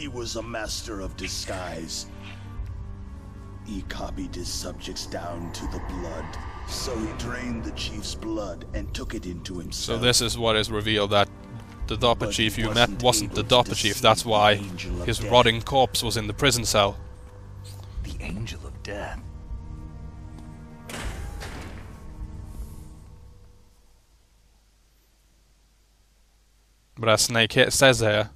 He was a master of disguise. He copied his subjects down to the blood. So he drained the chief's blood and took it into himself. So this is what is revealed, that the Doppler chief you met wasn't the Doppler chief. That's why his rotting corpse was in the prison cell. The Angel of Death. But as Snake says here...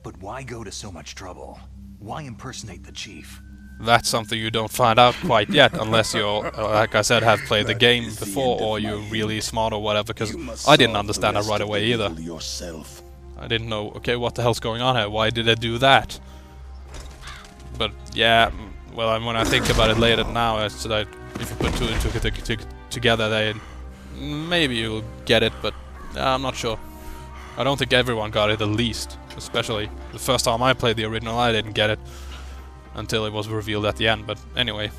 But why go to so much trouble? Why impersonate the chief? That's something you don't find out quite yet, unless you're, like I said, have played the game before, or you're really smart or whatever, because I didn't understand that right away either. I didn't know, okay, what the hell's going on here? Why did they do that? But yeah, well, when I think about it later now, it's like, if you put two and two together, then maybe you'll get it, but I'm not sure. I don't think everyone got it, at least. Especially the first time I played the original, I didn't get it until it was revealed at the end, but anyway.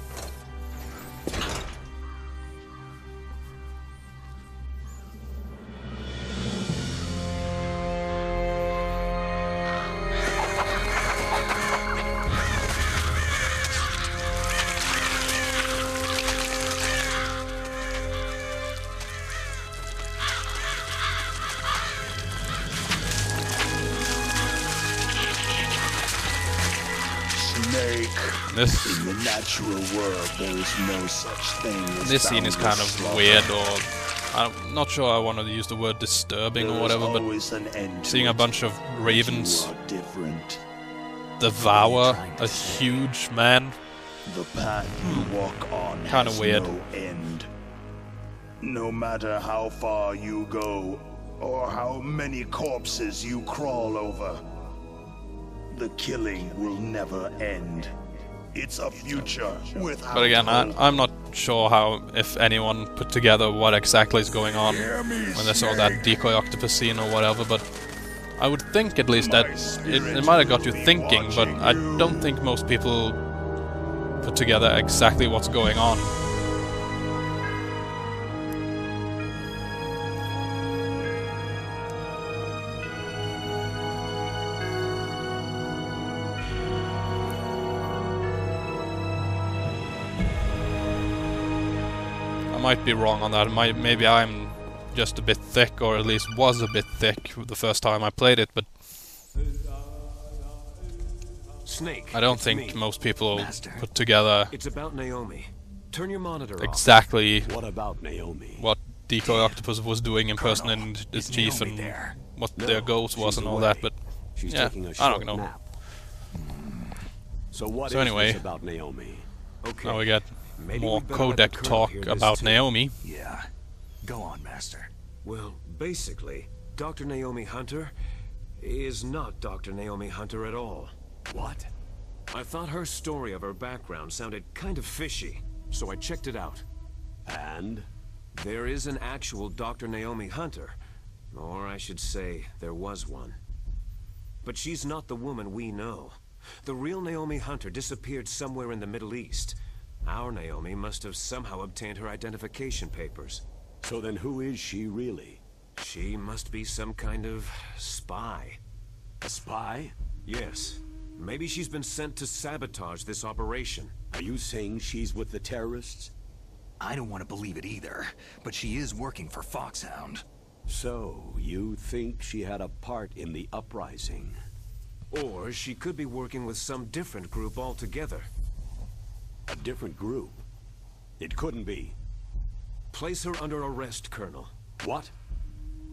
In the natural world, there is no such thing as this scene is kind of weird, or I'm not sure I want to use the word disturbing or whatever, but seeing a bunch of ravens devour a huge man, the path you walk on kind of weird. No end. No matter how far you go, or how many corpses you crawl over, the killing will never end. It's a future without. But again, I'm not sure how, if anyone put together what exactly is going on when they saw that decoy octopus scene or whatever, but I would think at least that it might have got you thinking, but I don't think most people put together exactly what's going on. Might be wrong on that. Maybe I'm just a bit thick, or at least was a bit thick the first time I played it, but Snake, I don't think most people put together it's about Naomi. Turn your monitor exactly What about Naomi? what Decoy Octopus was doing impersonating the chief and what their goals was and all that, but yeah, I don't know. So anyway, about Naomi? Okay. Now we get Maybe more we'd better let the codec Colonel talk hear this about too. Naomi. Yeah. Go on, Master. Well, basically, Dr. Naomi Hunter is not Dr. Naomi Hunter at all. What? I thought her story of her background sounded kind of fishy, so I checked it out. And? There is an actual Dr. Naomi Hunter, or I should say, there was one. But she's not the woman we know. The real Naomi Hunter disappeared somewhere in the Middle East. Our Naomi must have somehow obtained her identification papers. So then who is she really? She must be some kind of spy. A spy? Yes. Maybe she's been sent to sabotage this operation. Are you saying she's with the terrorists? I don't want to believe it either, but she is working for Foxhound. So, you think she had a part in the uprising? Or she could be working with some different group altogether. A different group? It couldn't be. Place her under arrest, Colonel. What?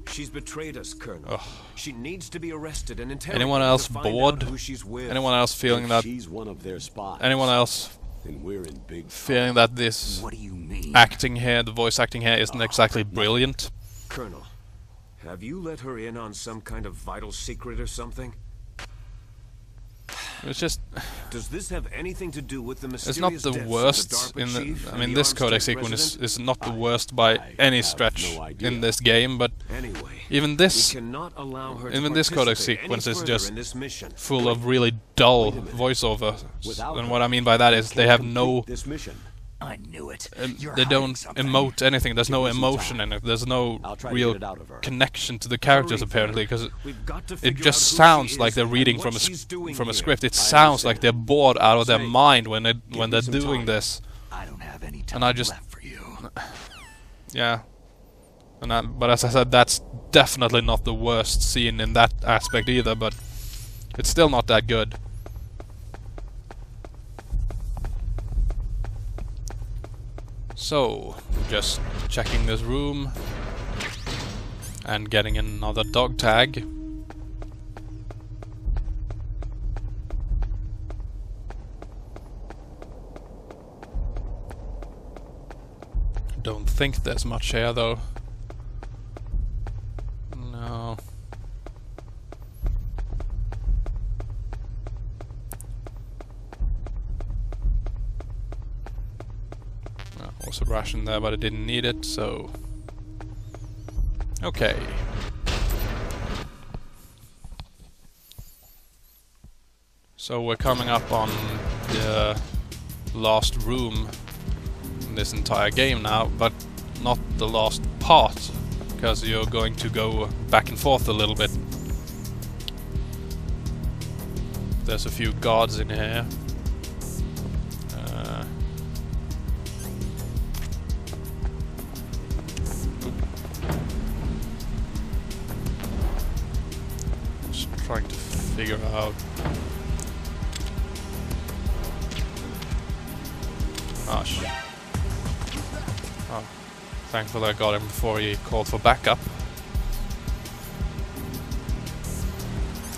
She's betrayed us, Colonel. Ugh. She needs to be arrested and interrogated. Anyone else to find bored? out who she's with. Anyone else feeling that? She's one of their spies. Anyone else Then we're in big feeling that this What do you mean? acting here, the voice acting here, isn't exactly brilliant? Colonel, have you let her in on some kind of vital secret or something? It's just, Does this have anything to do with the it's mysterious not the deaths worst of the DARPA in the. chief I and mean, the this arms codec tech sequence president? is not the worst by any have stretch no idea. in this game, but Anyway, even we this cannot allow her even to this codec participate sequence any is further just in this mission. full of really dull voiceover. Without And her, what I mean by that is they have no this mission. I knew it. They don't emote anything. There's no emotion in it. There's no real connection to the characters apparently, because it just sounds like they're reading from a script. It sounds like they're bored out of their mind when they're doing this. I don't have any time left for you. Yeah. But as I said, that's definitely not the worst scene in that aspect either, but it's still not that good. So, just checking this room and getting another dog tag. Don't think there's much here though. No. Also ration there, but I didn't need it, so... Okay. So we're coming up on the last room in this entire game now, but not the last part, because you're going to go back and forth a little bit. There's a few guards in here. Trying to figure out. Oh shit. Oh, thankfully I got him before he called for backup.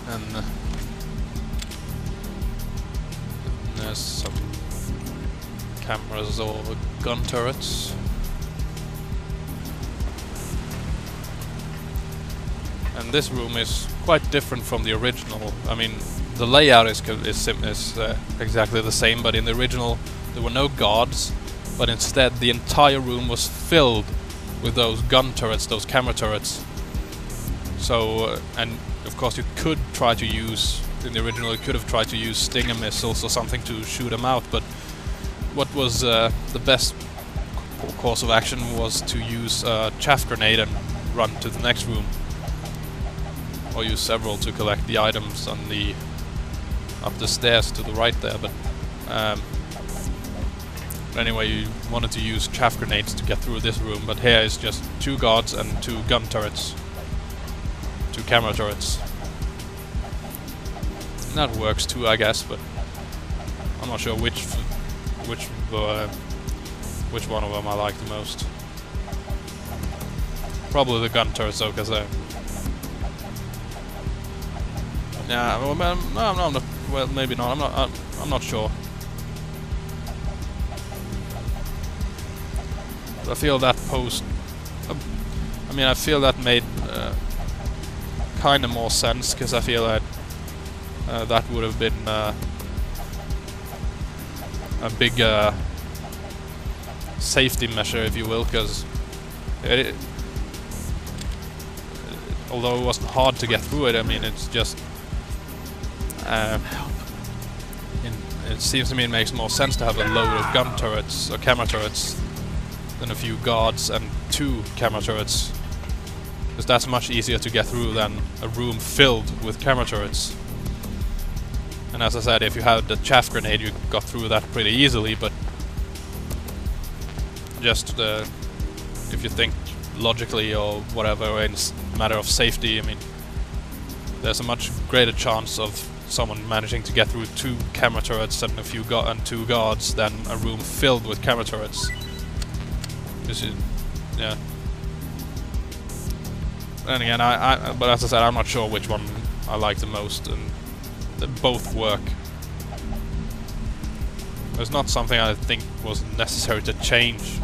And there's some cameras or gun turrets. And this room is quite different from the original. I mean, the layout is exactly the same, but in the original there were no guards, but instead the entire room was filled with those gun turrets, those camera turrets. So, and of course you could try to use, in the original you could have tried to use Stinger missiles or something to shoot them out, but what was the best course of action was to use a chaff grenade and run to the next room. Or use several to collect the items on the up the stairs to the right there, but anyway, you wanted to use chaff grenades to get through this room, but here is just 2 guards and 2 gun turrets, 2 camera turrets. And that works too, I guess, but I'm not sure which one of them I like the most. Probably the gun turrets though, because yeah, well, no, well, maybe not. I'm not sure. But I feel that post. I mean, I feel that made kind of more sense, because I feel that that would have been a big safety measure, if you will, because although it wasn't hard to get through it, I mean, it's just. It seems to me it makes more sense to have a load of gun turrets or camera turrets than a few guards and 2 camera turrets, because that's much easier to get through than a room filled with camera turrets. And as I said, if you had the chaff grenade you got through that pretty easily, but just if you think logically or whatever in matter of safety, I mean, there's a much greater chance of someone managing to get through 2 camera turrets and 2 guards than a room filled with camera turrets. Yeah. And again, but as I said, I'm not sure which one I like the most, and they both work. There's not something I think was necessary to change